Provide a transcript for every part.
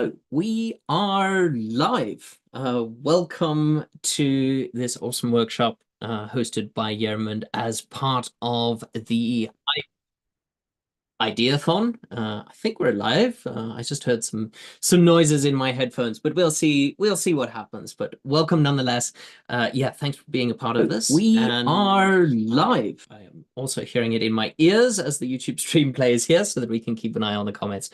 So we are live. Welcome to this awesome workshop hosted by Gjermund as part of the Ideathon. I think we're live. I just heard some noises in my headphones, but we'll see what happens. But welcome nonetheless. Yeah, thanks for being a part of this. We are live. I am also hearing it in my ears as the YouTube stream plays here, so that we can keep an eye on the comments.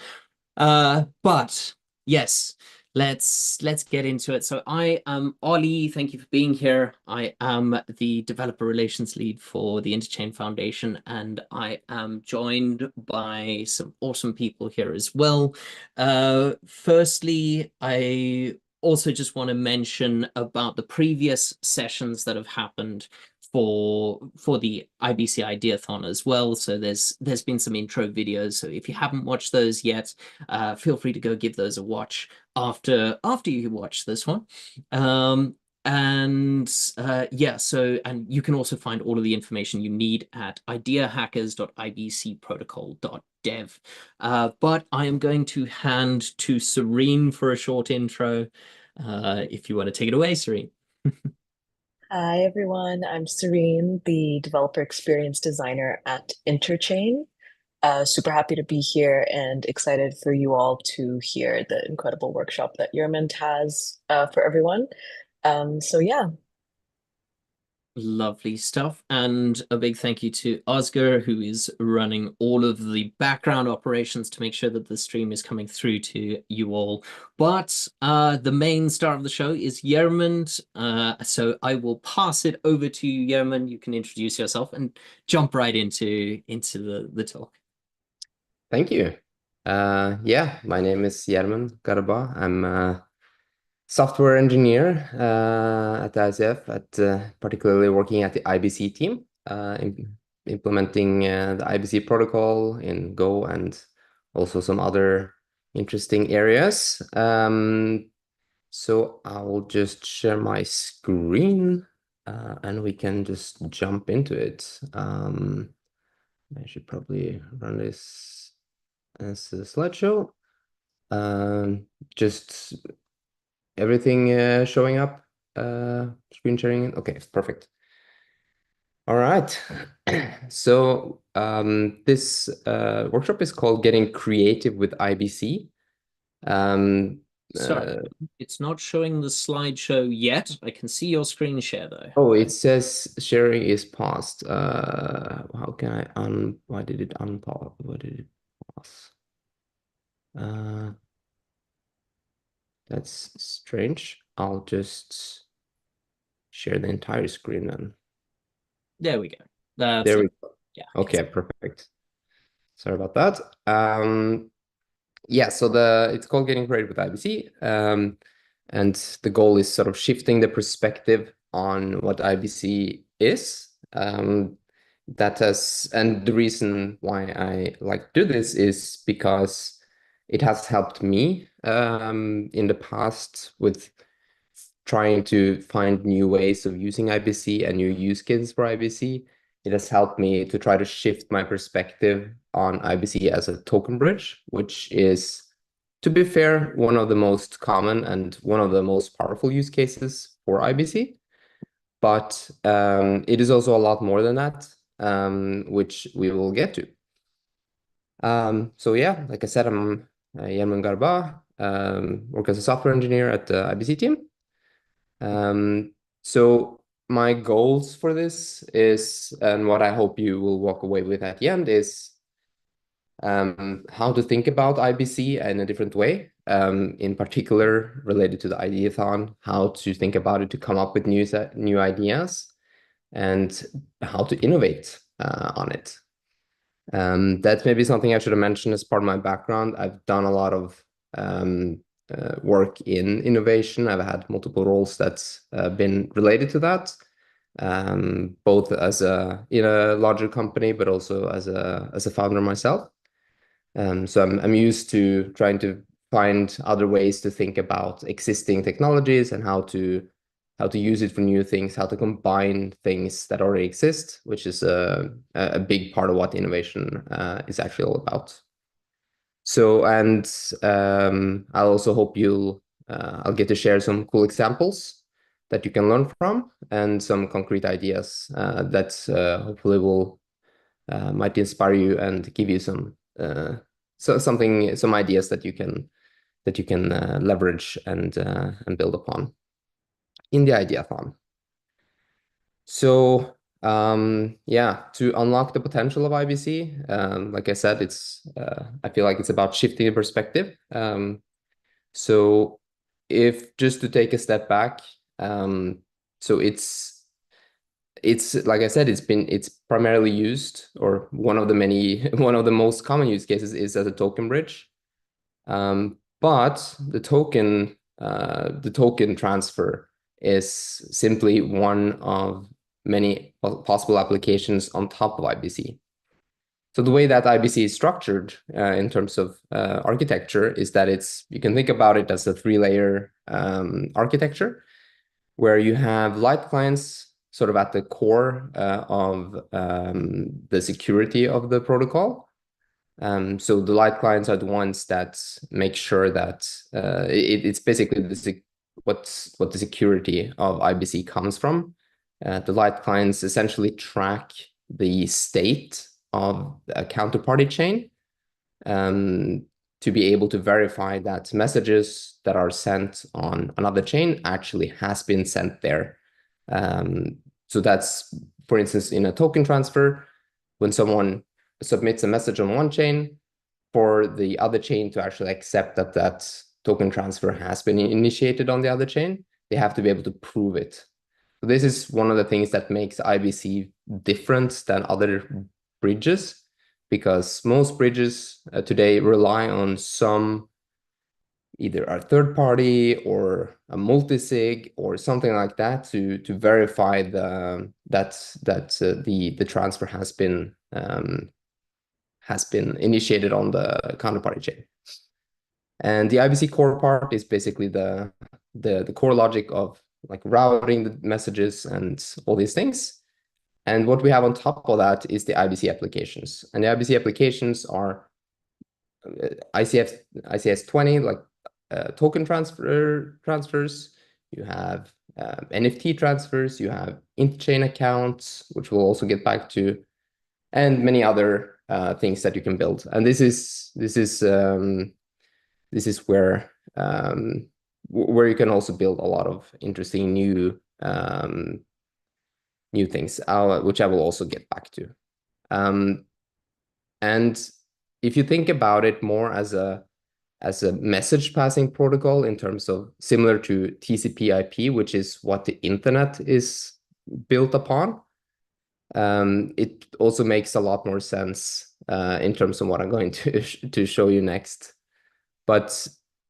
But yes, let's get into it. So I am Ollie. Thank you for being here. I am the developer relations lead for the Interchain Foundation, and I am joined by some awesome people here as well. Firstly, I also just want to mention about the previous sessions that have happened for the IBC Ideathon as well. So there's been some intro videos. So if you haven't watched those yet, feel free to go give those a watch after you watch this one. Yeah, so, and you can also find all of the information you need at ideahackers.ibcprotocol.dev. But I am going to hand to Serene for a short intro. If you want to take it away, Serene. Hi, everyone. I'm Serene, the developer experience designer at Interchain. Super happy to be here and excited for you all to hear the incredible workshop that Gjermund has for everyone. Yeah. Lovely stuff. And a big thank you to Oscar, who is running all of the background operations to make sure that the stream is coming through to you all. But the main star of the show is Gjermund. So I will pass it over to you, Gjermund. You can introduce yourself and jump right into the talk. Thank you. Yeah, my name is Gjermund Garaba. I'm a software engineer at the ICF, particularly working at the IBC team, implementing the IBC protocol in Go and also some other interesting areas. So I'll just share my screen and we can just jump into it. I should probably run this as a slideshow. Just everything showing up, screen sharing. Okay, perfect. All right. So this workshop is called Getting Creative with IBC. Sorry, it's not showing the slideshow yet. I can see your screen share though. Oh, it says sharing is paused. How can I why did it unpause? What did it pause? That's strange. I'll just share the entire screen then. There we go. There we go. Yeah. Okay, perfect. Sorry about that. Yeah, so it's called Getting Creative with IBC. And the goal is sort of shifting the perspective on what IBC is. And the reason why I like to do this is because it has helped me in the past with trying to find new ways of using IBC and new use cases for IBC. It has helped me to try to shift my perspective on IBC as a token bridge, which is, to be fair, one of the most common and one of the most powerful use cases for IBC. But it is also a lot more than that, which we will get to. So yeah, like I said, I'm Gjermund Garaba, work as a software engineer at the IBC team. So my goals for this is, and what I hope you will walk away with at the end is how to think about IBC in a different way, in particular related to the Ideathon, how to think about it to come up with new ideas, and how to innovate on it. That's maybe something I should have mentioned as part of my background. I've done a lot of work in innovation. I've had multiple roles that's been related to that, both in a larger company, but also as a founder myself. So I'm used to trying to find other ways to think about existing technologies and how to use it for new things, how to combine things that already exist, which is a big part of what innovation is actually all about. So, and I also hope I'll get to share some cool examples that you can learn from, and some concrete ideas that hopefully might inspire you and give you some ideas that you can leverage and build upon in the ideathon. So yeah, to unlock the potential of IBC, like I said, I feel like it's about shifting the perspective. So if just to take a step back, so it's like I said, it's primarily used, or one of the most common use cases is as a token bridge. But the token transfer is simply one of many possible applications on top of IBC. So the way that IBC is structured in terms of architecture is that you can think about it as a 3-layer architecture, where you have light clients sort of at the core of the security of the protocol. So the light clients are the ones that make sure that it's basically what the security of IBC comes from. The light clients essentially track the state of a counterparty chain to be able to verify that messages that are sent on another chain actually has been sent there. So that's, for instance, in a token transfer, when someone submits a message on one chain, for the other chain to actually accept that token transfer has been initiated on the other chain, they have to be able to prove it. So this is one of the things that makes IBC different than other bridges, because most bridges today rely on either a third party or a multi-sig or something like that to verify that the transfer has been initiated on the counterparty chain. And the IBC core part is basically the core logic of like routing the messages and all these things. And what we have on top of that is the IBC applications. And the IBC applications are ICS 20, like token transfers. You have NFT transfers. You have interchain accounts, which we'll also get back to, and many other things that you can build. And this is where you can also build a lot of interesting new things, which I will also get back to. And if you think about it more as a message passing protocol, in terms of similar to TCP/IP, which is what the internet is built upon, it also makes a lot more sense in terms of what I'm going to show you next. But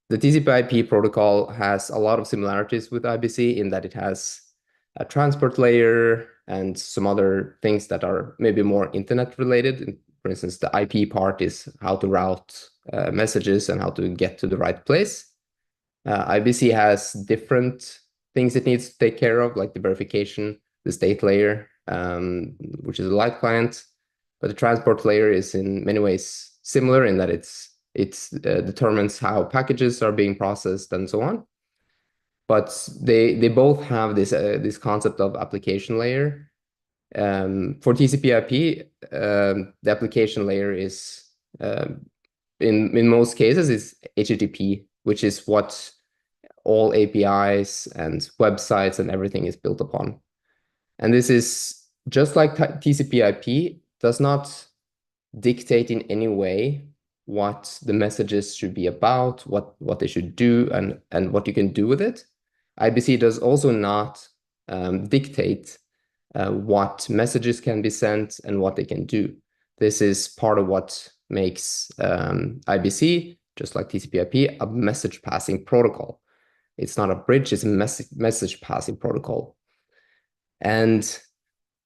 the TCP/IP protocol has a lot of similarities with IBC in that it has a transport layer and some other things that are maybe more internet related. For instance, the IP part is how to route messages and how to get to the right place. IBC has different things it needs to take care of, like the verification, the state layer, which is a light client. But the transport layer is in many ways similar in that it determines how packages are being processed and so on. But they both have this concept of application layer. For TCP/IP, the application layer is in most cases is HTTP, which is what all APIs and websites and everything is built upon. And this is just like TCP/IP does not dictate in any way what the messages should be about, what they should do, and what you can do with it. IBC does also not dictate what messages can be sent and what they can do. This is part of what makes IBC, just like TCP/IP, a message passing protocol. It's not a bridge, it's a message passing protocol. And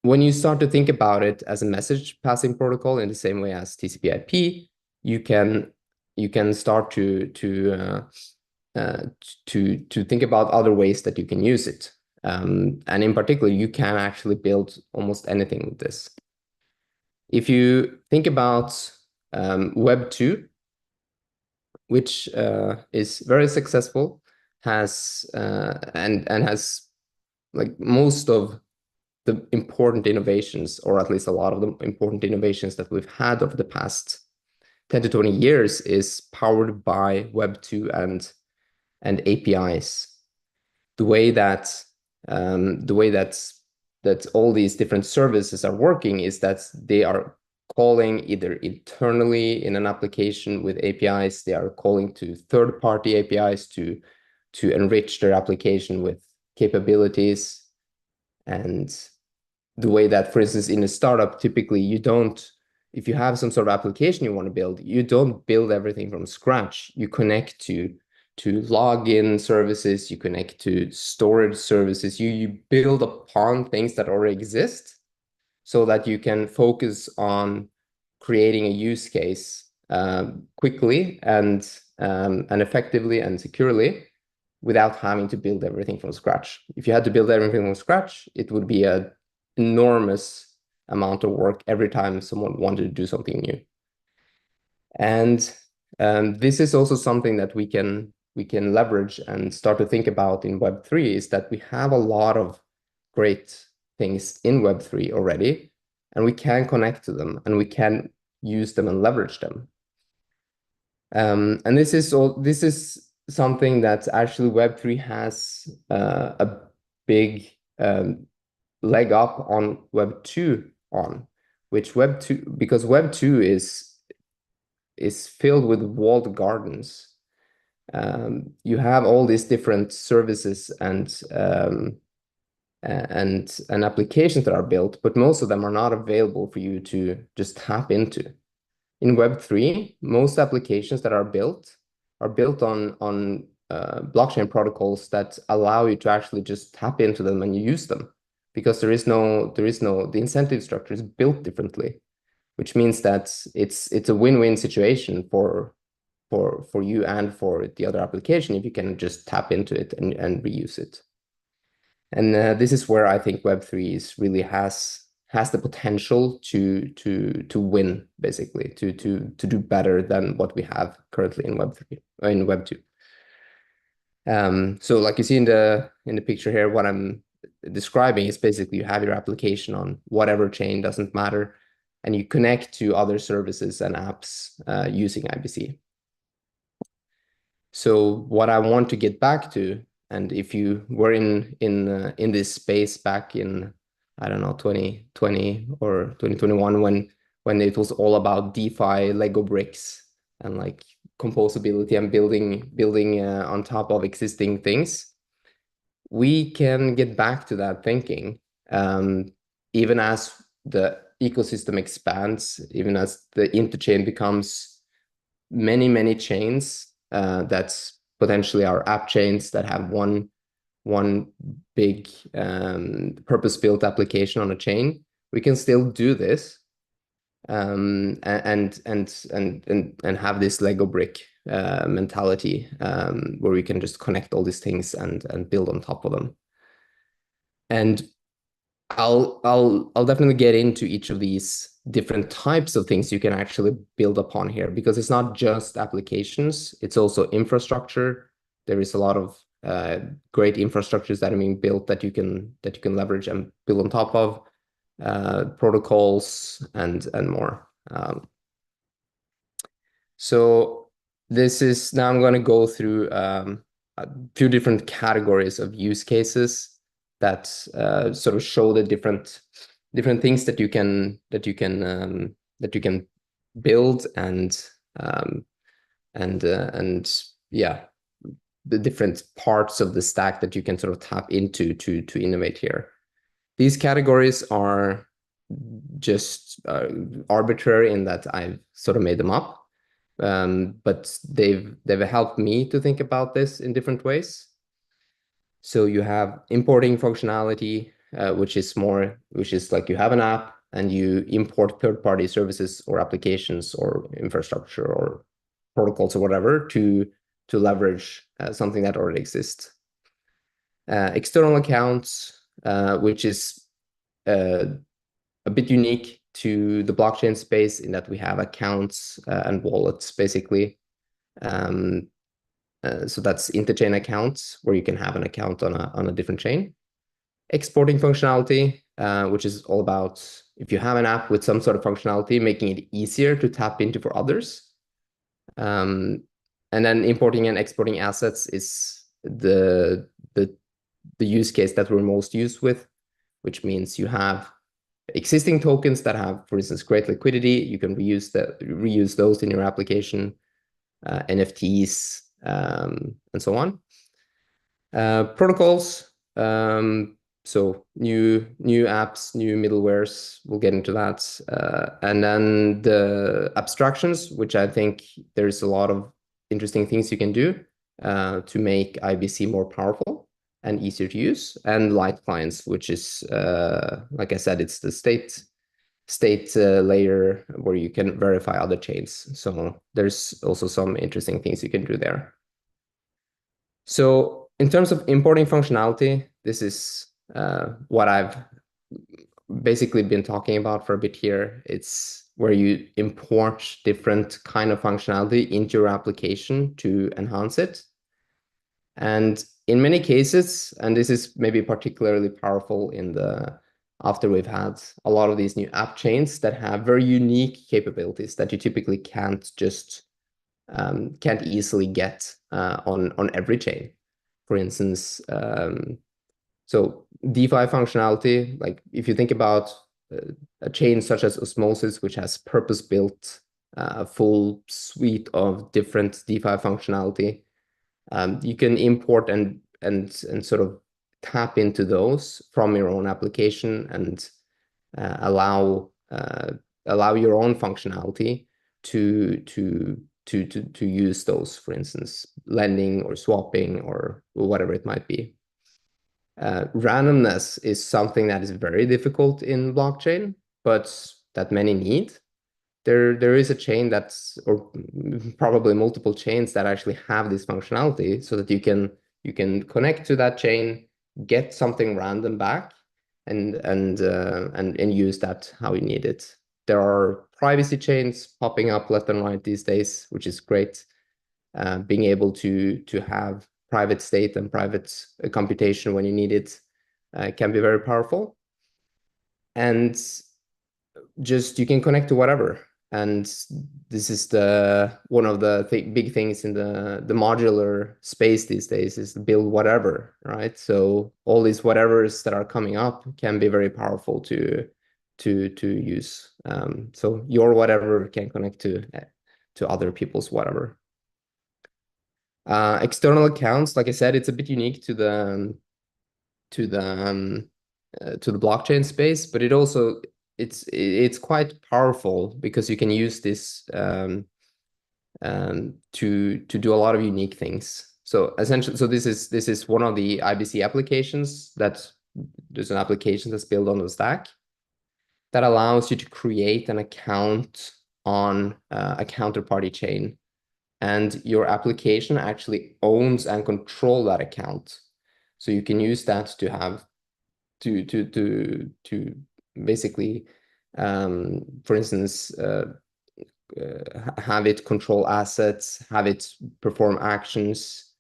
when you start to think about it as a message passing protocol in the same way as TCP/IP, you can start to think about other ways that you can use it. And in particular, you can actually build almost anything with this. If you think about Web 2, which is very successful, has and has like most of the important innovations, or at least a lot of the important innovations that we've had over the past 10 to 20 years, is powered by Web 2 and APIs. The way that all these different services are working is that they are calling either internally in an application with APIs, they are calling to third-party APIs to enrich their application with capabilities. And the way that, for instance, in a startup, typically you don't, if you have some sort of application you want to build, you don't build everything from scratch. You connect to login services, you connect to storage services, you build upon things that already exist so that you can focus on creating a use case quickly and effectively and securely without having to build everything from scratch. If you had to build everything from scratch, it would be an enormous amount of work every time someone wanted to do something new. And this is also something that we can leverage and start to think about in Web3, is that we have a lot of great things in Web3 already, and we can connect to them and we can use them and leverage them. And this is something that actually Web3 has a big leg up on Web2 on, which Web2, because Web2 is filled with walled gardens. You have all these different services and applications that are built, but most of them are not available for you to just tap into. In Web3, most applications that are built on blockchain protocols that allow you to actually just tap into them and you use them, because the incentive structure is built differently, which means that it's a win-win situation for you and for the other application if you can just tap into it and reuse it. And this is where I think Web3 really has the potential to win, basically, to do better than what we have currently in Web3 or in Web2. So like you see in the picture here, what I'm describing is basically you have your application on whatever chain, doesn't matter, and you connect to other services and apps using IBC. So what I want to get back to, and if you were in this space back in, I don't know, 2020 or 2021, when it was all about DeFi, Lego bricks, and like composability and building on top of existing things, we can get back to that thinking, even as the ecosystem expands, even as the interchain becomes many chains. That's potentially our app chains that have one big purpose-built application on a chain. We can still do this and have this Lego brick mentality where we can just connect all these things and build on top of them. And I'll definitely get into each of these different types of things you can actually build upon here, because it's not just applications, it's also infrastructure. There is a lot of great infrastructures that are being built that you can leverage and build on top of, protocols and more. So this is, now I'm going to go through a few different categories of use cases that sort of show the different things that you can build and yeah, the different parts of the stack that you can sort of tap into to innovate here. These categories are just arbitrary in that I've sort of made them up, but they've helped me to think about this in different ways. So you have importing functionality, which is like you have an app and you import third-party services or applications or infrastructure or protocols or whatever to leverage something that already exists. External accounts, which is a bit unique to the blockchain space in that we have accounts and wallets, basically. So that's interchain accounts, where you can have an account on a different chain. Exporting functionality, which is all about if you have an app with some sort of functionality, making it easier to tap into for others. And then importing and exporting assets is the use case that we're most used with, which means you have existing tokens that have, for instance, great liquidity. You can reuse those in your application, NFTs, and so on. Protocols, so new apps, new middlewares, we'll get into that. And then the abstractions, which I think there's a lot of interesting things you can do to make IBC more powerful and easier to use. And light clients, which is, like I said, it's the state layer where you can verify other chains. So there's also some interesting things you can do there. So in terms of importing functionality, this is what I've basically been talking about for a bit here. It's where you import different kind of functionality into your application to enhance it. And in many cases, and this is maybe particularly powerful after we've had a lot of these new app chains that have very unique capabilities that you typically can't easily get on every chain. For instance, so DeFi functionality, like if you think about a chain such as Osmosis, which has purpose-built full suite of different DeFi functionality, you can import and sort of tap into those from your own application and allow your own functionality to use those, for instance, lending or swapping or whatever it might be. Randomness is something that is very difficult in blockchain, but that many need. There is a chain or probably multiple chains that actually have this functionality, so that you can connect to that chain, get something random back, and use that how you need it. There are privacy chains popping up left and right these days, which is great. Being able to have private state and private computation when you need it can be very powerful. And just you can connect to whatever. And this is one of the big things in the modular space these days, is to build whatever, right? So all these whatevers that are coming up can be very powerful to use. So your whatever can connect to other people's whatever. External accounts, like I said, it's a bit unique to the blockchain space, but it also it's quite powerful because you can use this to do a lot of unique things. So essentially, this is one of the IBC applications there's an application that's built on the stack that allows you to create an account on a counterparty chain, and your application actually owns and control that account. So you can use that to have to basically, for instance, have it control assets, have it perform actions,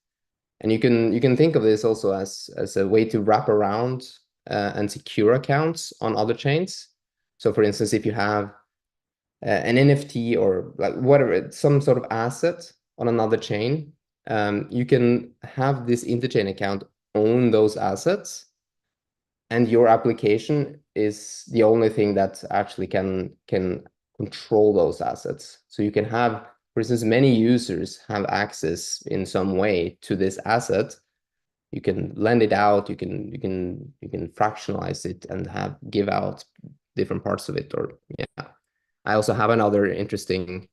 and you can think of this also as a way to wrap around and secure accounts on other chains. So, for instance, if you have an NFT or like whatever, some sort of asset on another chain, you can have this interchain account own those assets, and your application is the only thing that actually can control those assets. So you can have, for instance, many users have access in some way to this asset. You can lend it out, you can fractionalize it and give out different parts of it. Or yeah, I also have another interesting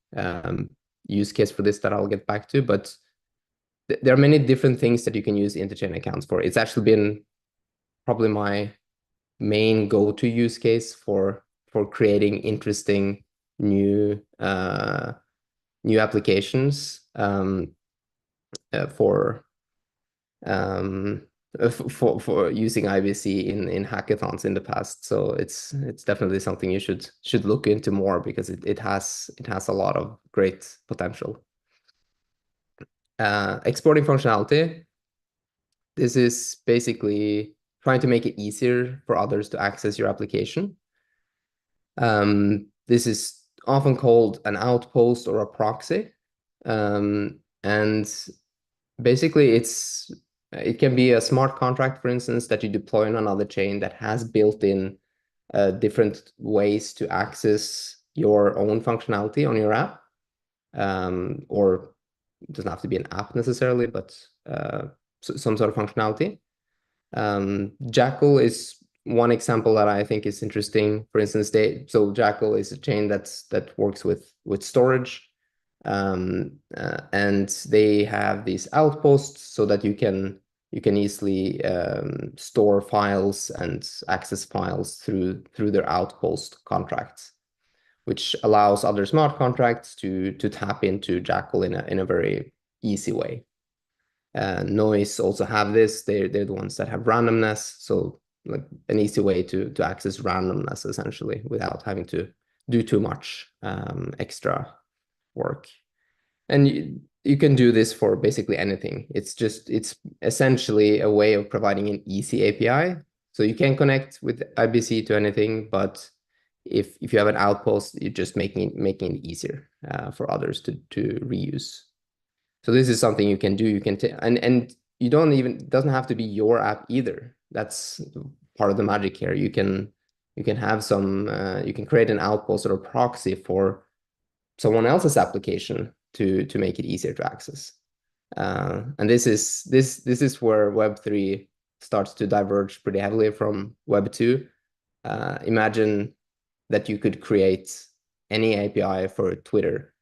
use case for this that I'll get back to, but there are many different things that you can use interchain accounts for. It's actually been probably my main go-to use case for creating interesting new applications for using IBC in hackathons in the past. So it's definitely something you should look into more, because it has a lot of great potential. Exporting functionality. This is basically trying to make it easier for others to access your application. This is often called an outpost or a proxy. And basically it can be a smart contract, for instance, that you deploy on another chain that has built-in different ways to access your own functionality on your app. Or it doesn't have to be an app necessarily, but some sort of functionality. Jackal is one example that I think is interesting. For instance, so Jackal is a chain that works with storage, and they have these outposts so that you can easily store files and access files through their outpost contracts, which allows other smart contracts to tap into Jackal in a very easy way. Noise also have this. They're the ones that have randomness, so like an easy way to access randomness essentially without having to do too much extra work. And you can do this for basically anything. It's essentially a way of providing an easy API. So you can connect with IBC to anything, but if you have an outpost, you're just making it easier for others to reuse. So this is something you can do. You can and you don't even, it doesn't have to be your app either. That's part of the magic here. You can have some you can create an outpost or a proxy for someone else's application to make it easier to access. And this is where Web3 starts to diverge pretty heavily from Web2. Imagine that you could create any API for Twitter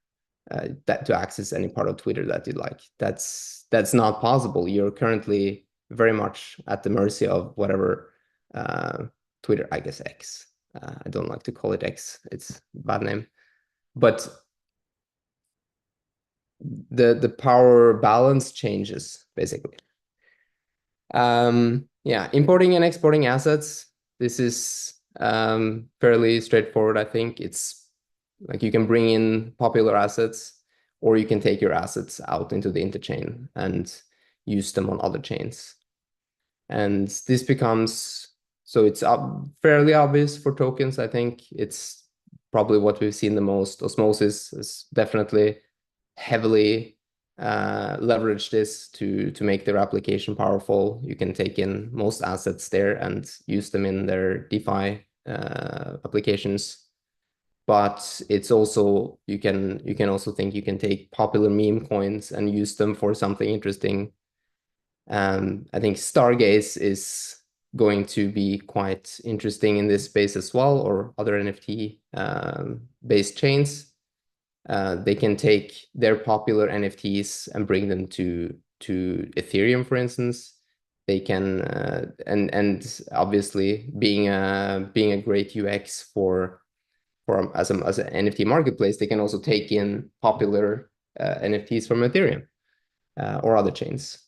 that to access any part of Twitter that you like. That's not possible. You're currently very much at the mercy of whatever Twitter, I guess X. I don't like to call it X. It's a bad name. But the power balance changes basically. Yeah, importing and exporting assets. This is fairly straightforward. I think it's like you can bring in popular assets, or you can take your assets out into the interchain and use them on other chains. And this becomes, so it's fairly obvious for tokens. I think it's probably what we've seen the most. Osmosis is definitely heavily leveraged this to make their application powerful. You can take in most assets there and use them in their DeFi applications. But it's also, you can also think you can take popular meme coins and use them for something interesting. I think Stargaze is going to be quite interesting in this space as well, or other NFT based chains. They can take their popular NFTs and bring them to Ethereum, for instance. They can and obviously being a great UX as an NFT marketplace, they can also take in popular NFTs from Ethereum or other chains.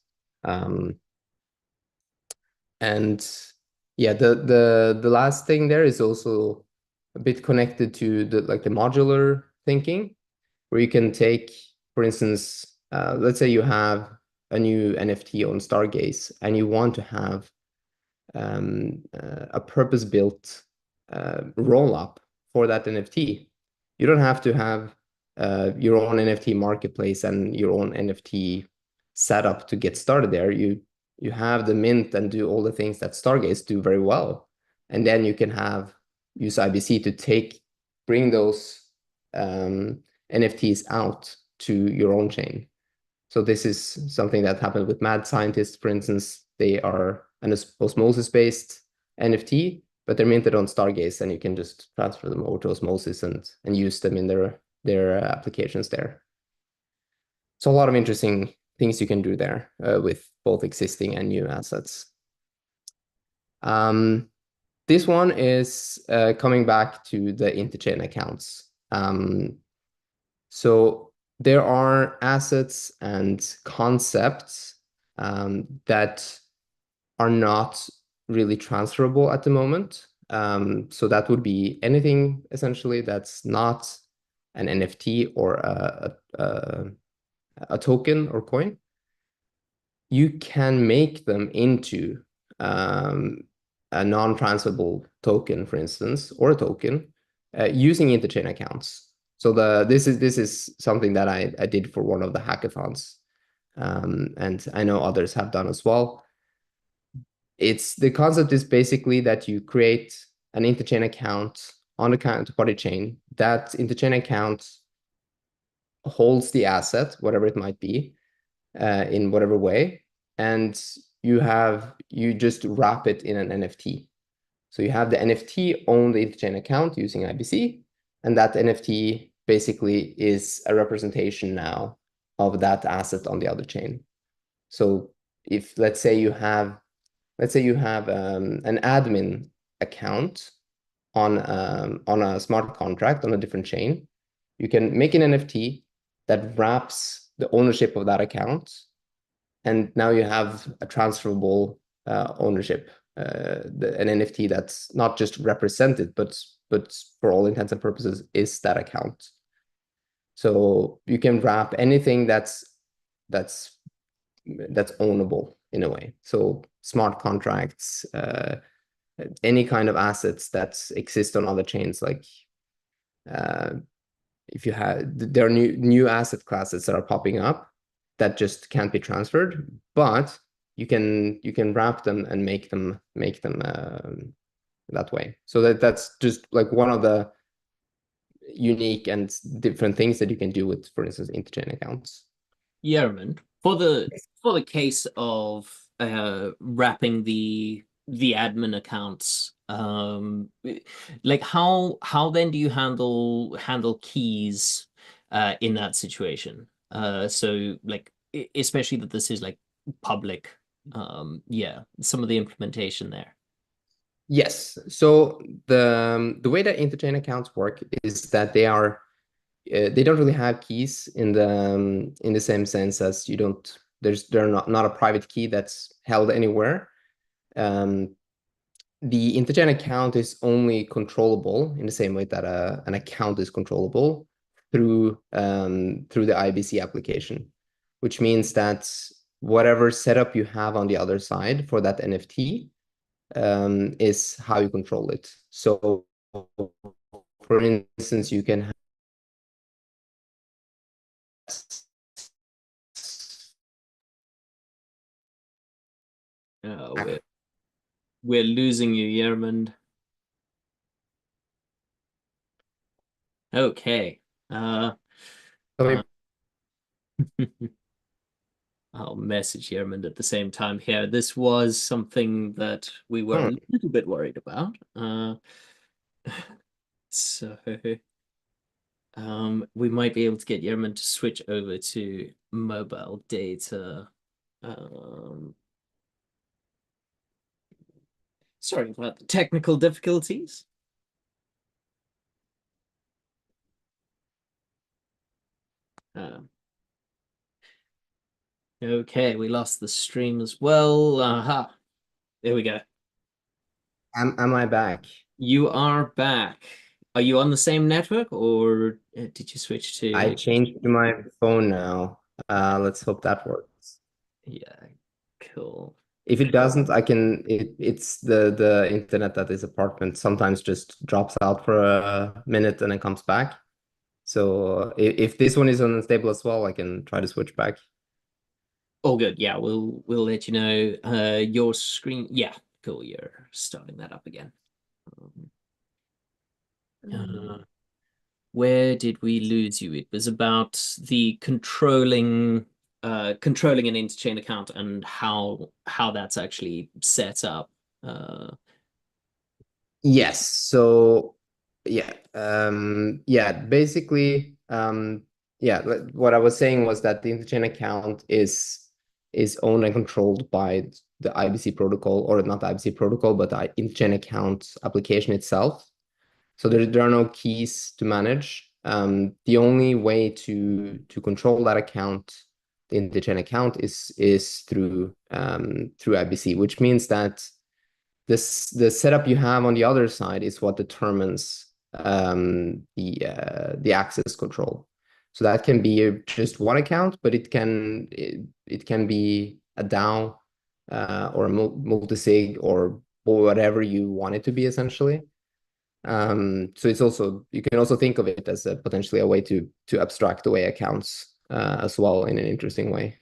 And yeah, the last thing there is also a bit connected to the modular thinking, where you can take, for instance, let's say you have a new NFT on Stargaze and you want to have a purpose-built roll-up for that NFT. You don't have to have your own NFT marketplace and your own NFT setup to get started there. You have the mint and do all the things that Stargaze do very well. And then you can use IBC to bring those NFTs out to your own chain. So this is something that happened with Mad Scientists, for instance. They are an osmosis-based NFT, but they're minted on Stargaze, and you can just transfer them over to Osmosis and use them in their applications there. So a lot of interesting things you can do there with both existing and new assets. This one is coming back to the interchain accounts. So there are assets and concepts that are not really transferable at the moment. So that would be anything essentially that's not an NFT or a token or coin, you can make them into a non-transferable token, for instance, or a token using interchain accounts. So this is something that I did for one of the hackathons, and I know others have done as well. The concept is basically that you create an interchain account on the counterparty chain. That interchain account holds the asset, whatever it might be, in whatever way, and you just wrap it in an NFT. So you have the NFT own the interchain account using IBC, and that NFT basically is a representation now of that asset on the other chain. So if let's say you have an admin account on a smart contract on a different chain, you can make an NFT that wraps the ownership of that account, and now you have a transferable ownership, an NFT that's not just represented, but for all intents and purposes is that account. So you can wrap anything that's ownable in a way. So smart contracts, any kind of assets that exist on other chains, like if you have, there are new asset classes that are popping up that just can't be transferred, but you can wrap them and make them that way. So that's just like one of the unique and different things that you can do with, for instance, interchain accounts. Gjermund, for the case of wrapping the admin accounts, like how then do you handle keys in that situation? So like especially that this is like public, yeah, some of the implementation there. Yes. So the way that interchain accounts work is that they don't really have keys in the same sense as they're not a private key that's held anywhere. The interchain account is only controllable in the same way that an account is controllable through the IBC application, which means that whatever setup you have on the other side for that NFT is how you control it. So, for instance, you can have We're losing you, Gjermund. Okay. I'll message Gjermund at the same time here. This was something that we were a little bit worried about. So we might be able to get Gjermund to switch over to mobile data. Sorry about the technical difficulties. Okay, we lost the stream as well. Aha, there we go. Am I back? You are back. Are you on the same network, or did you switch to? I changed to my phone now. Let's hope that works. Yeah, cool. If it doesn't, it's the internet at this apartment sometimes just drops out for a minute and then comes back. So if this one is unstable as well, I can try to switch back. All good. Yeah, we'll let you know. Your screen. Yeah, cool. You're starting that up again. Where did we lose you? It was about the controlling an interchain account and how that's actually set up. Yes. So yeah, basically, what I was saying was that the interchain account is owned and controlled by the IBC protocol, or not the IBC protocol, but the interchain account application itself. So there are no keys to manage. The only way to control that account, the interchain account, is through IBC, which means that the setup you have on the other side is what determines the access control. So that can be just one account, but it can be a DAO or a multi-sig or whatever you want it to be, essentially. So it's also, you can also think of it as potentially a way to abstract away accounts as well in an interesting way.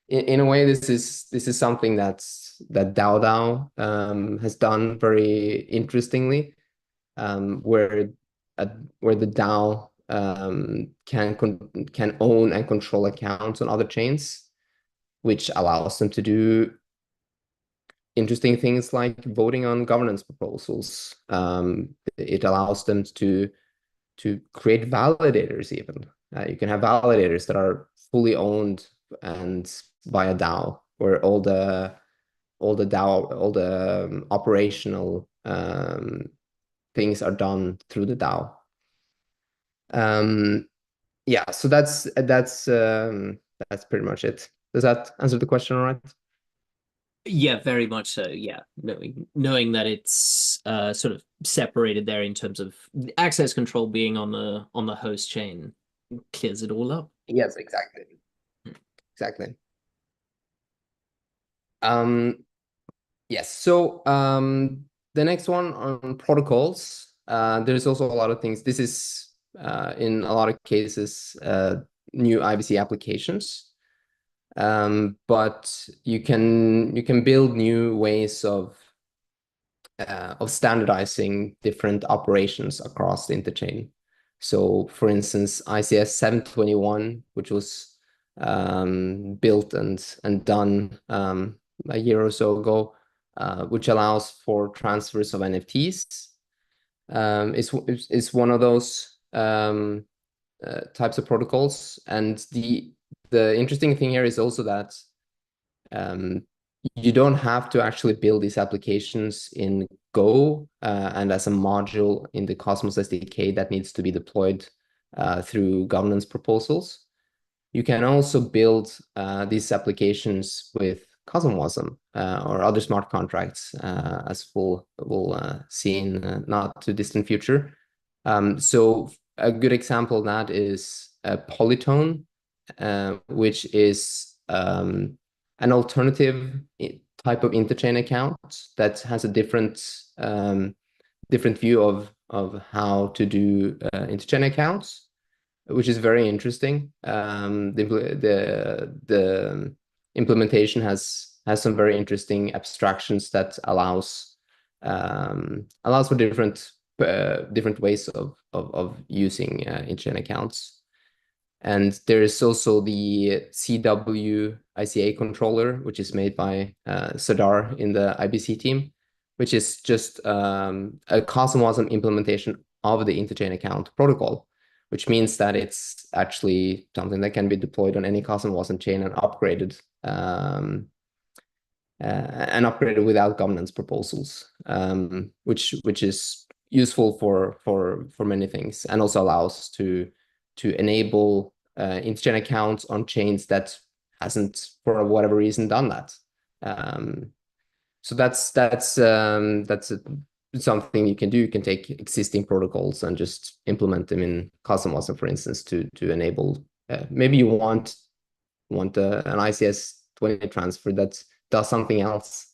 In a way, this is something that DAO has done very interestingly, where the DAO can own and control accounts on other chains, which allows them to do interesting things like voting on governance proposals. It allows them to create validators even. You can have validators that are fully owned and by a DAO, where all the operational things are done through the DAO. Yeah, so that's pretty much it. Does that answer the question all right? Yeah, very much so. Yeah, knowing that it's sort of separated there in terms of access control being on the host chain clears it all up. Yes, exactly. Exactly. Yes. So the next one on protocols, there's also a lot of things. This is in a lot of cases new IBC applications. But you can build new ways of standardizing different operations across the interchain. So, for instance, ICS 721, which was built and done a year or so ago, which allows for transfers of NFTs, is one of those types of protocols. And the interesting thing here is also that you don't have to actually build these applications in Go and as a module in the Cosmos SDK that needs to be deployed through governance proposals. You can also build these applications with CosmWasm or other smart contracts, as we'll see in not too distant future. So a good example of that is Polytone, which is an alternative type of interchain account that has a different view of how to do interchain accounts, which is very interesting. The implementation has some very interesting abstractions that allows for different ways of using interchain accounts. And there is also the CW ICA controller, which is made by Sadar in the IBC team, which is just a CosmWasm implementation of the interchain account protocol, which means that it's actually something that can be deployed on any CosmWasm chain and upgraded without governance proposals, which is useful for many things, and also allows to enable interchain accounts on chains that hasn't, for whatever reason, done that. So that's something you can do. You can take existing protocols and just implement them in CosmWasm, for instance, to enable. Maybe you want an ICS 20 transfer that does something else,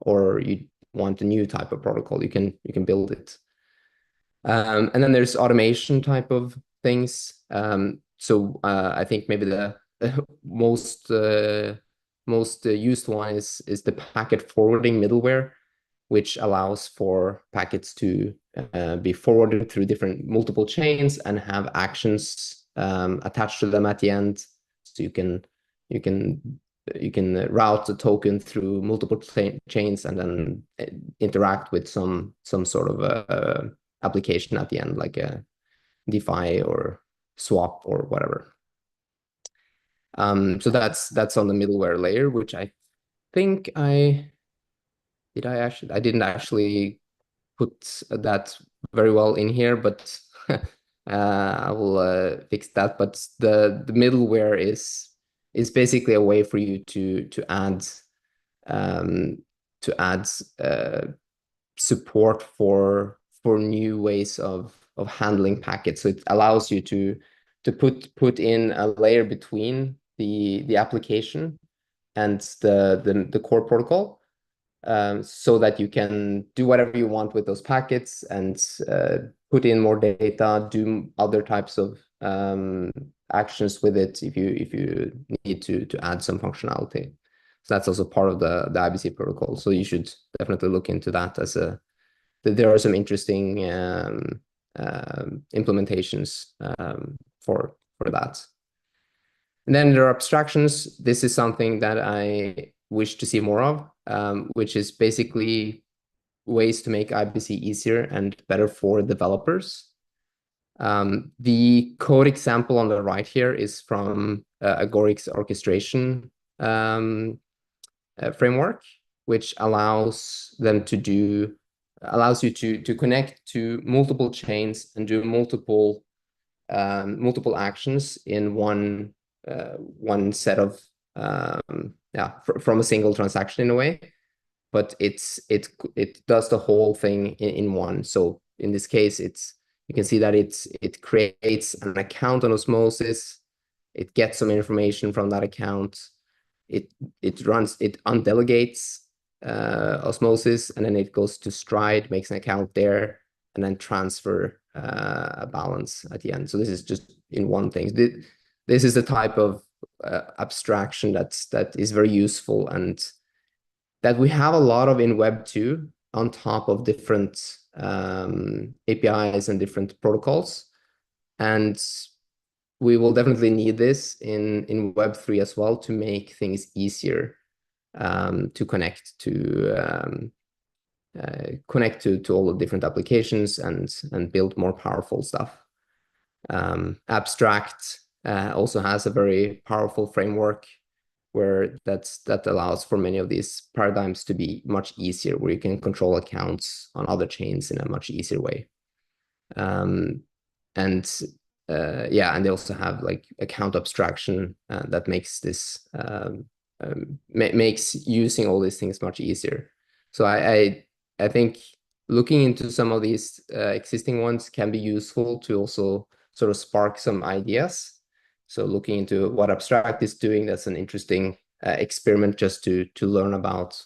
or you want a new type of protocol. You can build it. And then there's automation type of things. So I think maybe the most used one is the packet forwarding middleware, which allows for packets to be forwarded through multiple chains and have actions attached to them at the end. So you can route the token through multiple chains and then interact with some sort of application at the end, like a DeFi or swap or whatever. So that's on the middleware layer, which I think I didn't actually put that very well in here, but I will fix that. But the middleware is basically a way for you to add support for new ways of handling packets. So it allows you to put in a layer between the application and the core protocol, so that you can do whatever you want with those packets and put in more data, do other types of actions with it if you need to add some functionality. So that's also part of the IBC protocol. So you should definitely look into that there are some interesting implementations for that. And then there are abstractions. This is something that I wish to see more of, which is basically ways to make IBC easier and better for developers. The code example on the right here is from Agoric's orchestration framework, which allows you to connect to multiple chains and do multiple actions in one set of from a single transaction in a way, but it does the whole thing in one. So in this case, you can see that it creates an account on Osmosis. It gets some information from that account. It undelegates Osmosis, and then it goes to Stride, makes an account there, and then transfer a balance at the end. So this is just in one thing. This is the type of abstraction that is very useful and that we have a lot of in Web 2 on top of different APIs and different protocols. And we will definitely need this in Web 3 as well to make things easier to connect to all the different applications and build more powerful stuff. Abstract also has a very powerful framework where that allows for many of these paradigms to be much easier, where you can control accounts on other chains in a much easier way. And they also have like account abstraction that makes this makes using all these things much easier. So I think looking into some of these existing ones can be useful to also sort of spark some ideas. So looking into what Abstract is doing, that's an interesting experiment just to learn about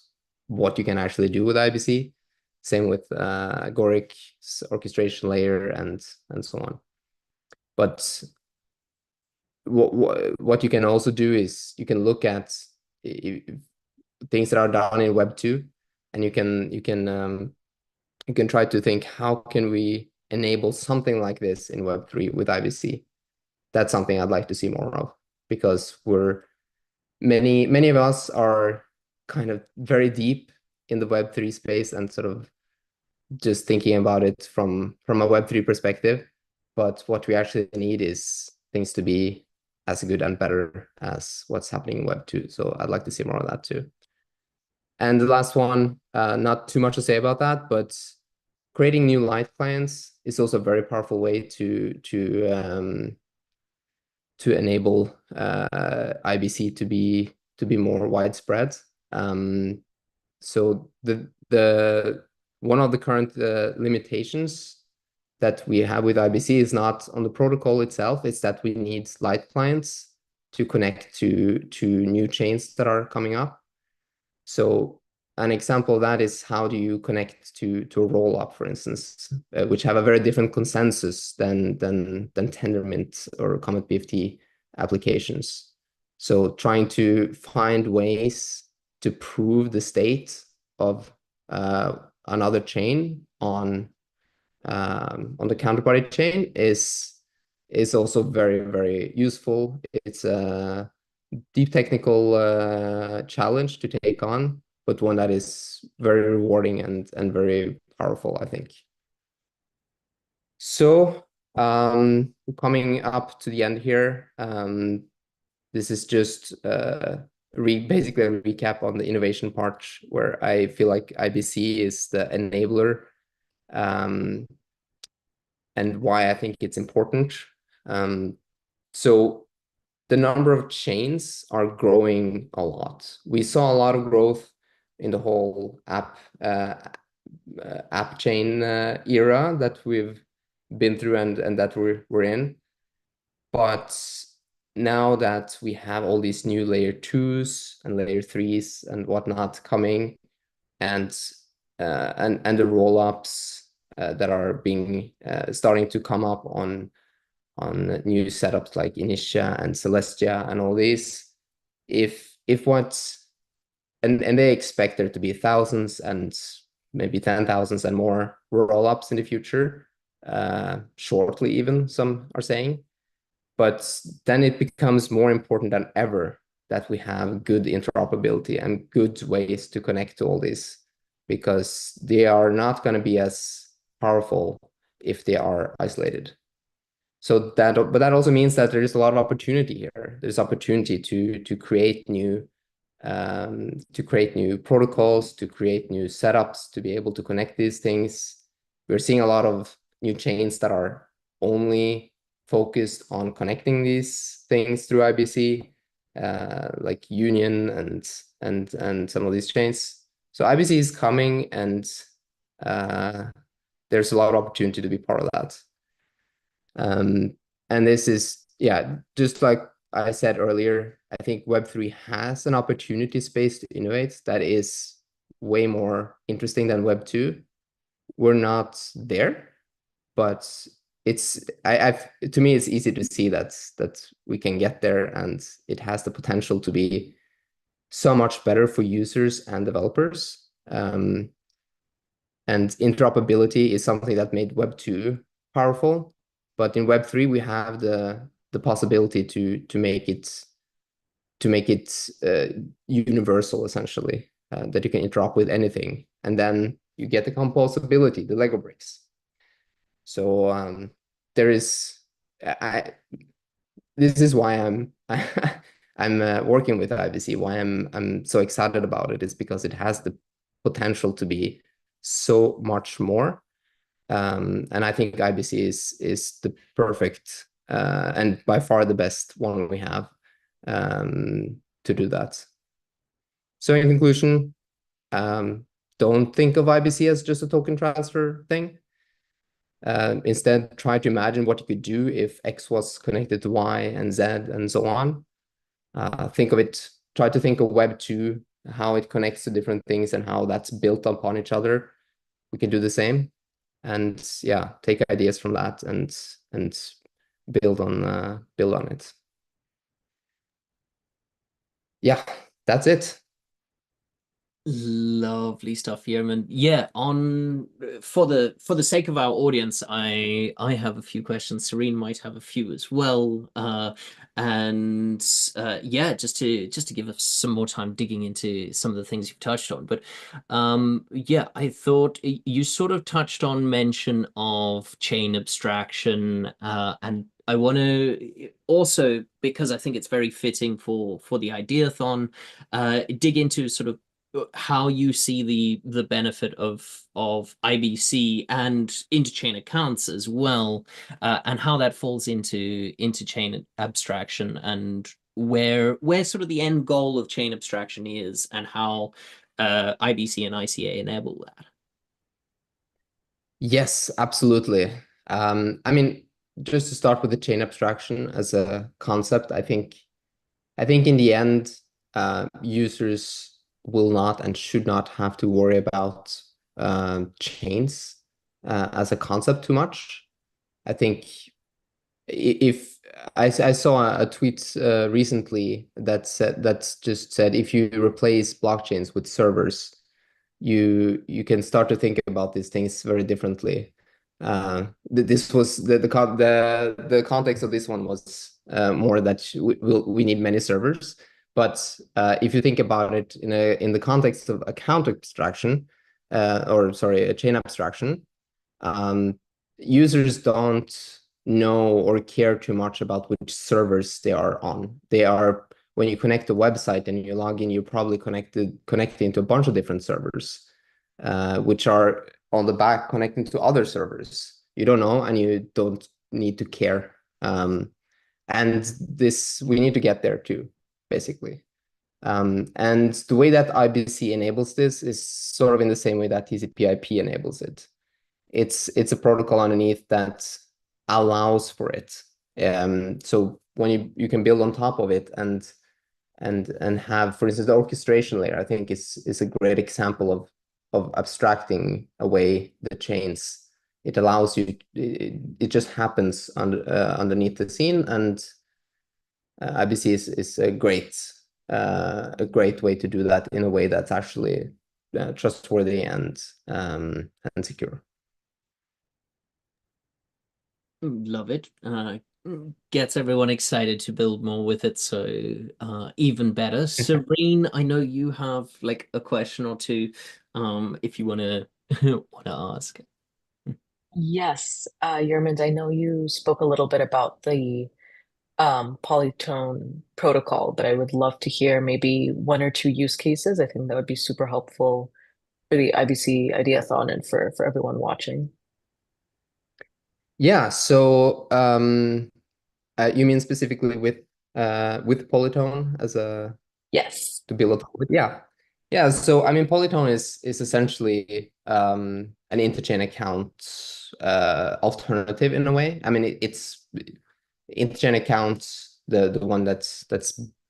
what you can actually do with IBC. Same with Agoric's orchestration layer and so on. But what you can also do is you can look at things that are done in Web 2, and you can try to think, how can we enable something like this in Web 3 with IBC? That's something I'd like to see more of, because many of us are kind of very deep in the Web 3 space and sort of just thinking about it from a Web 3 perspective. But what we actually need is things to be as good and better as what's happening in Web 2. So I'd like to see more of that too. And the last one, not too much to say about that, but creating new light clients is also a very powerful way to enable IBC to be more widespread. So the one of the current limitations that we have with IBC is not on the protocol itself, it's that we need light clients to connect to new chains that are coming up. So an example of that is, how do you connect to a rollup, for instance, which have a very different consensus than Tendermint or Comet BFT applications. So trying to find ways to prove the state of another chain on the counterparty chain is also very, very useful. It's a deep technical challenge to take on, but one that is very rewarding and very powerful, I think. So coming up to the end here, this is just basically a recap on the innovation part, where I feel like IBC is the enabler, and why I think it's important. So the number of chains are growing a lot. We saw a lot of growth in the whole app chain era that we've been through and that we're in. But now that we have all these new layer 2s and layer 3s and whatnot coming, and the roll-ups that are being starting to come up on new setups like Initia and Celestia and all these, if what's and they expect there to be thousands and maybe 10,000s and more roll-ups in the future, shortly even, some are saying. But then it becomes more important than ever that we have good interoperability and good ways to connect to all this, because they are not going to be as powerful if they are isolated. So but that also means that there is a lot of opportunity here. There's opportunity to create new protocols, to create new setups, to be able to connect these things. We're seeing a lot of new chains that are only focused on connecting these things through IBC, like Union and some of these chains. So IBC is coming, and there's a lot of opportunity to be part of that. And this is, yeah, just like I said earlier, I think Web3 has an opportunity space to innovate that is way more interesting than Web2. We're not there, but to me, it's easy to see that we can get there, and it has the potential to be so much better for users and developers. And interoperability is something that made Web2 powerful, but in Web3 we have the possibility to make it universal, essentially, that you can interop with anything, and then you get the composability, the Lego bricks. So this is why I'm working with IBC. Why I'm so excited about it is because it has the potential to be so much more. And I think IBC is the perfect and by far the best one we have to do that. So in conclusion, don't think of IBC as just a token transfer thing. Instead, try to imagine what you could do if X was connected to Y and Z and so on. Try to think of Web2, how it connects to different things and how that's built upon each other. We can do the same. And yeah, take ideas from that and build on it. Yeah, that's it. Lovely stuff, Gjermund. Yeah, for the sake of our audience, I have a few questions. Serene might have a few as well. Yeah, just to give us some more time digging into some of the things you've touched on. But yeah, I thought you sort of touched on mention of chain abstraction, and I want to also, because I think it's very fitting for the Ideathon, dig into sort of how you see the benefit of IBC and interchain accounts as well, and how that falls into chain abstraction, and where sort of the end goal of chain abstraction is, and how IBC and ICA enable that. Yes, absolutely. I mean, just to start with the chain abstraction as a concept, I think in the end, users will not and should not have to worry about chains as a concept too much. I think if I saw a tweet recently that just said if you replace blockchains with servers, you can start to think about these things very differently. This was the context of this one was more that we need many servers. But if you think about it in the context of account abstraction, a chain abstraction, users don't know or care too much about which servers they are on. When you connect to a website and you log in, you're probably connecting to a bunch of different servers, which are on the back connecting to other servers. You don't know, and you don't need to care. And we need to get there too, basically. And the way that IBC enables this is sort of in the same way that TCP/IP enables it. it's a protocol underneath that allows for it. So when you can build on top of it and have, for instance, the orchestration layer, I think is a great example of abstracting away the chains. It allows you, it just happens underneath the scene, and IBC is a great way to do that in a way that's actually trustworthy and secure. Love it. Gets everyone excited to build more with it, so even better. Serene, I know you have like a question or two, if you want to ask. Yes, Gjermund, I know you spoke a little bit about the Polytone protocol, but I would love to hear maybe one or two use cases. I think that would be super helpful for the IBC Ideathon and for everyone watching. Yeah, so you mean specifically with Polytone as a Yes. to build a yeah. So I mean, Polytone is essentially an interchain account alternative in a way. I mean, it's interchain accounts, the one that's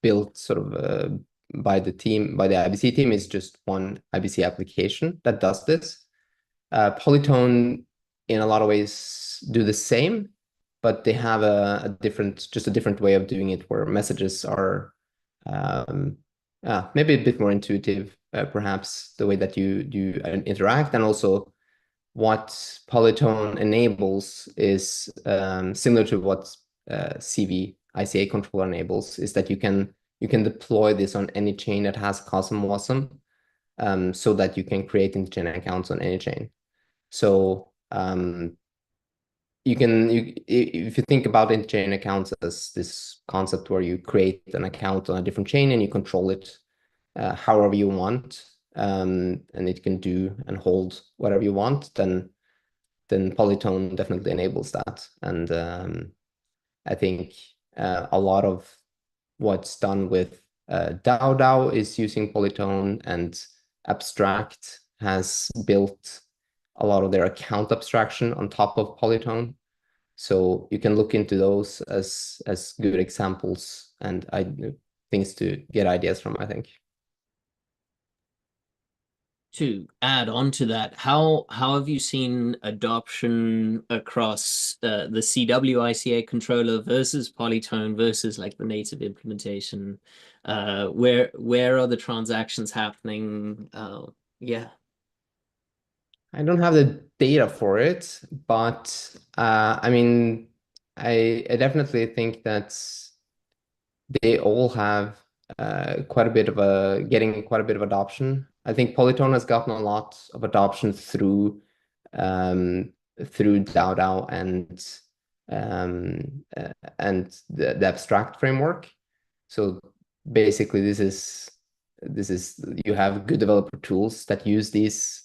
built sort of by the IBC team, is just one IBC application that does this. Polytone in a lot of ways do the same, but they have a different way of doing it, where messages are maybe a bit more intuitive, perhaps the way that you interact, and also what Polytone enables is similar to what CV ICA controller enables, is that you can deploy this on any chain that has COSM WASM, so that you can create interchain accounts on any chain. So if you think about interchain accounts as this concept where you create an account on a different chain and you control it however you want, and it can do and hold whatever you want, then Polytone definitely enables that. And I think a lot of what's done with DAO is using Polytone, and Abstract has built a lot of their account abstraction on top of Polytone. So you can look into those as good examples and things to get ideas from, I think. To add on to that, how have you seen adoption across the CW-ICA controller versus Polytone versus like the native implementation? Where are the transactions happening? Yeah. I don't have the data for it, but I mean, I definitely think that they all have getting quite a bit of adoption. I think Polytone has gotten a lot of adoption through DAO and the abstract framework. So basically, this is you have good developer tools that use these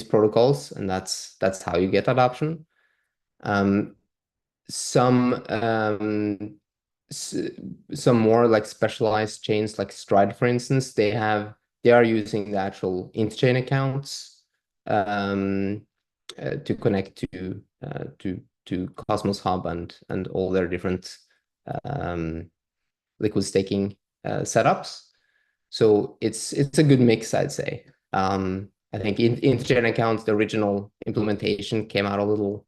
protocols, and that's how you get adoption. Some more like specialized chains like Stride, for instance, they are using the actual interchain accounts to connect to Cosmos Hub and all their different liquid staking setups. So it's a good mix, I'd say. I think interchain accounts, the original implementation came out a little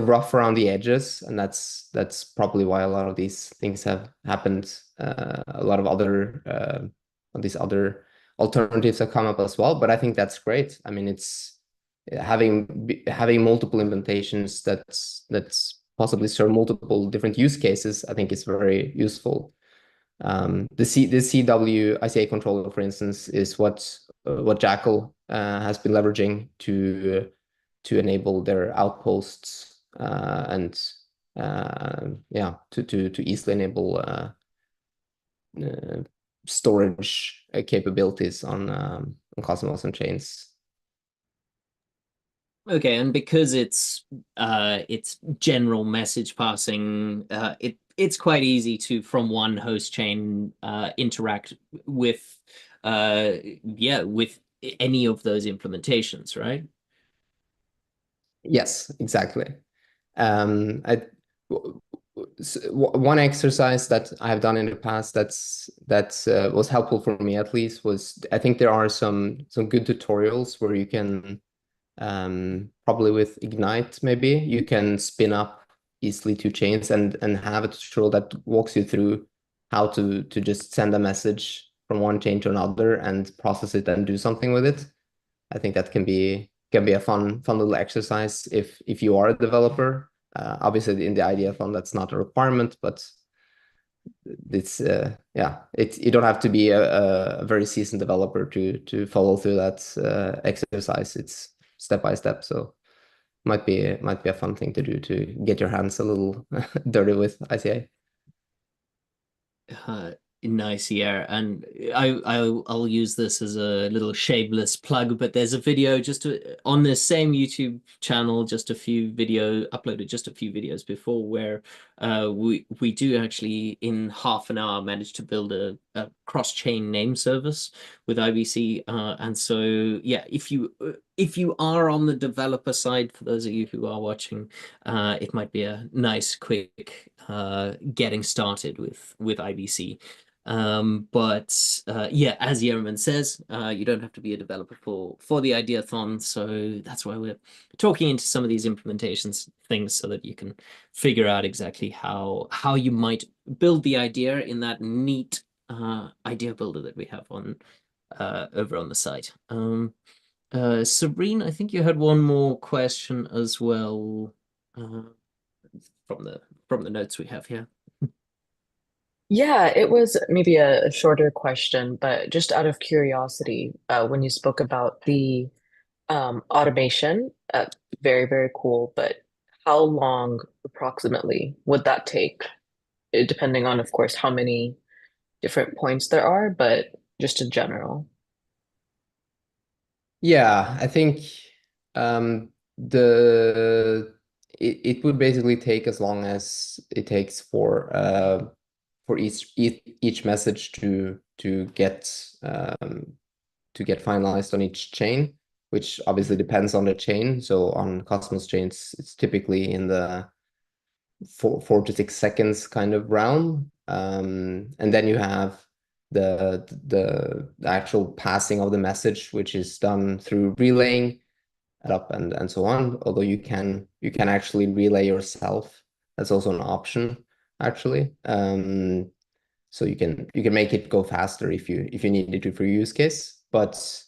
rough around the edges, and that's probably why a lot of these things have happened. A lot of other these other alternatives have come up as well, but I think that's great. I mean, it's having multiple implementations that's possibly serve multiple different use cases. I think it's very useful. The CW ICA controller, for instance, is what Jackal has been leveraging to enable their outposts and to easily enable storage capabilities on Cosmos and chains. Okay, and because it's general message passing, it's quite easy to, from one host chain, interact with with any of those implementations, right? Yes, exactly. One exercise that I've done in the past that was helpful for me at least was, I think there are some good tutorials where you can probably with Ignite maybe you can spin up easily two chains and have a tutorial that walks you through how to just send a message from one chain to another and process it and do something with it. I think that can be a fun little exercise if you are a developer. Obviously, in the IDEA fund, that's not a requirement, but it's you don't have to be a very seasoned developer to follow through that exercise. It's step by step, so might be a fun thing to do to get your hands a little dirty with ICA. Nice, yeah, and I'll use this as a little shameless plug, but there's a video on this same YouTube channel, uploaded just a few videos before, where we do actually in half an hour manage to build a cross-chain name service with IBC, and so yeah, if you are on the developer side, for those of you who are watching, it might be a nice quick getting started with IBC. But yeah, as Gjermund says, you don't have to be a developer for the Ideathon, so that's why we're talking into some of these implementations things so that you can figure out exactly how you might build the idea in that neat idea builder that we have on over on the site. Sabrine, I think you had one more question as well from the notes we have here. Yeah, it was maybe a shorter question, but just out of curiosity, when you spoke about the automation, very, very cool, but how long approximately would that take? Depending on, of course, how many different points there are, but just in general. Yeah, I think it would basically take as long as it takes for each message to get finalized on each chain, which obviously depends on the chain. So on Cosmos chains, it's typically in the 4 to 6 seconds kind of realm, and then you have the actual passing of the message, which is done through relaying up and so on. Although you can actually relay yourself. That's also an option, actually. So you can make it go faster if you needed to for your use case. But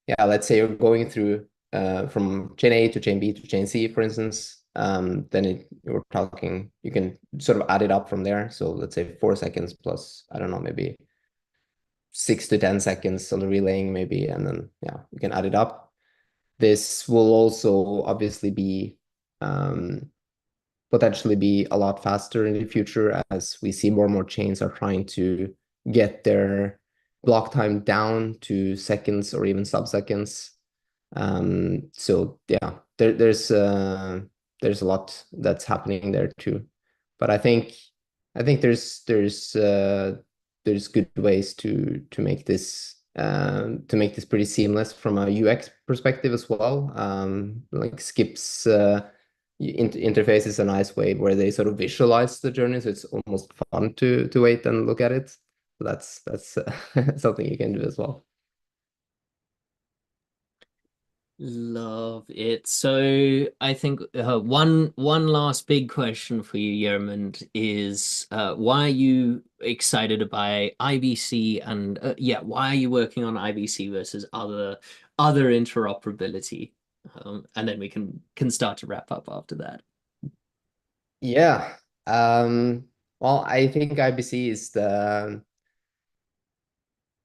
yeah, let's say you're going through from chain A to chain B to chain C, for instance. Then you can sort of add it up from there. So let's say 4 seconds plus, I don't know, maybe 6 to 10 seconds on the relaying maybe, and then yeah, you can add it up. This will also obviously be potentially be a lot faster in the future as we see more and more chains are trying to get their block time down to seconds or even sub-seconds. So yeah, there's a lot that's happening there too. But I think there's good ways to make this pretty seamless from a UX perspective as well. Like Skip's interface is a nice way where they sort of visualize the journey, so it's almost fun to wait and look at it. So that's something you can do as well. Love it. So I think one last big question for you, Gjermund, is why are you excited about IBC, and yeah, why are you working on IBC versus other interoperability? And then we can start to wrap up after that. Yeah. Well, I think IBC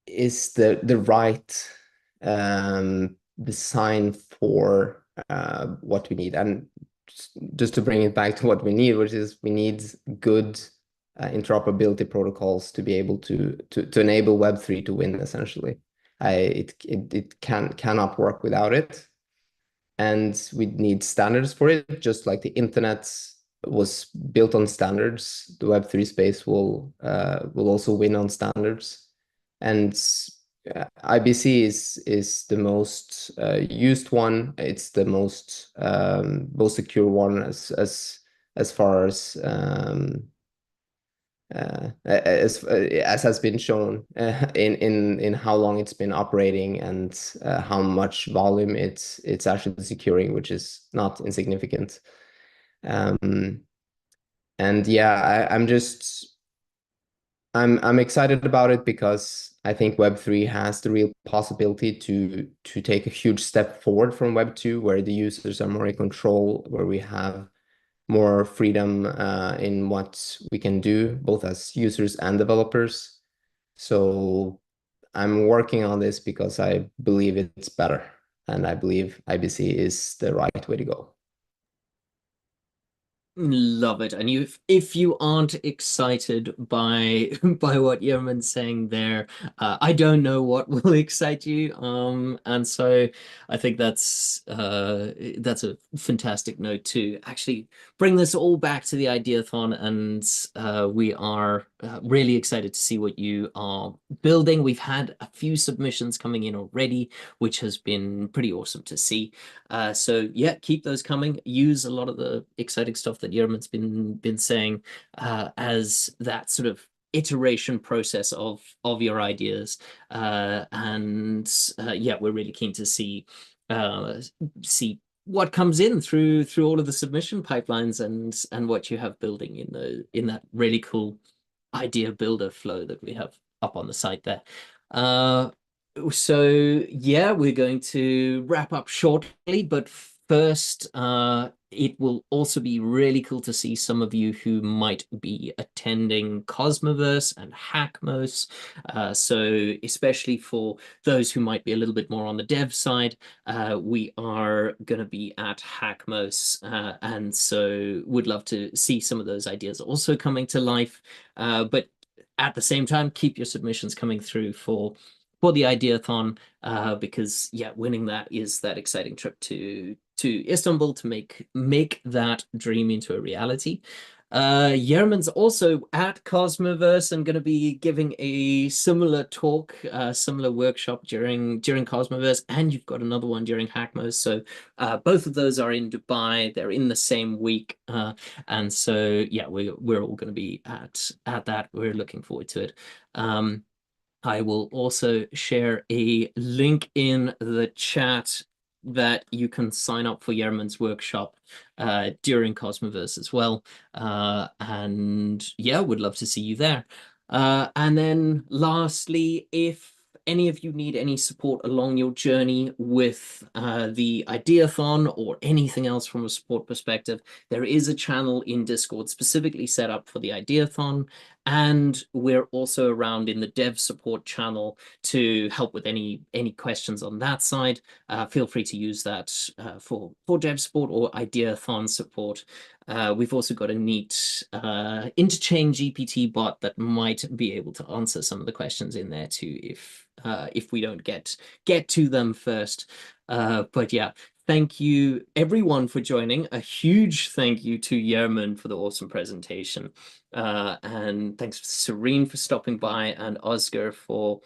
is the right design for what we need. And just to bring it back to what we need, which is we need good interoperability protocols to be able to enable Web3 to win, essentially. It cannot work without it. And we need standards for it, just like the internet was built on standards. The Web3 space will also win on standards. And IBC is the most used one. It's the most secure one as far as has been shown in how long it's been operating and how much volume it's actually securing, which is not insignificant. And yeah, I'm excited about it because I think Web3 has the real possibility to take a huge step forward from Web2, where the users are more in control, where we have more freedom in what we can do, both as users and developers. So I'm working on this because I believe it's better, and I believe IBC is the right way to go. Love it. And if you aren't excited by what Gjermund's saying there, I don't know what will excite you. And so I think that's a fantastic note to actually bring this all back to the Ideathon, and we are really excited to see what you are building. We've had a few submissions coming in already, which has been pretty awesome to see. So yeah, keep those coming. Use a lot of the exciting stuff that Gjermund's been saying as that sort of iteration process of your ideas. And yeah, we're really keen to see what comes in through all of the submission pipelines and what you have building in that really cool idea builder flow that we have up on the site there. So yeah, we're going to wrap up shortly, but first, it will also be really cool to see some of you who might be attending Cosmoverse and Hackmos. So especially for those who might be a little bit more on the dev side, we are going to be at Hackmos, and so would love to see some of those ideas also coming to life. But at the same time, keep your submissions coming through for the Ideathon, because yeah, winning that is that exciting trip to Istanbul to make that dream into a reality. Gjermund's also at Cosmoverse and going to be giving a similar talk, similar workshop during Cosmoverse, and you've got another one during Hackmos. So both of those are in Dubai. They're in the same week, and so yeah, we're all going to be at that. We're looking forward to it. I will also share a link in the chat that you can sign up for Gjermund's workshop during Cosmoverse as well. And yeah, would love to see you there. And then lastly, if any of you need any support along your journey with the Ideathon or anything else from a support perspective, there is a channel in Discord specifically set up for the Ideathon. And we're also around in the dev support channel to help with any questions on that side. Feel free to use that for dev support or Ideathon support. We've also got a neat Interchain GPT bot that might be able to answer some of the questions in there too, if we don't get to them first. But yeah, thank you everyone for joining. A huge thank you to Gjermund for the awesome presentation. And thanks to Serene for stopping by and Oscar for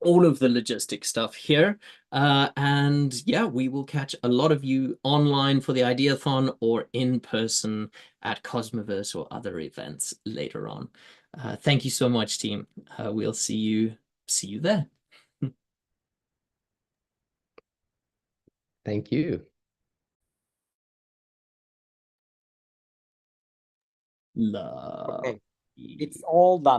all of the logistic stuff here. And yeah, we will catch a lot of you online for the Ideathon or in person at Cosmoverse or other events later on. Thank you so much, team. We'll see you there. Thank you. Love. Okay. It's all done.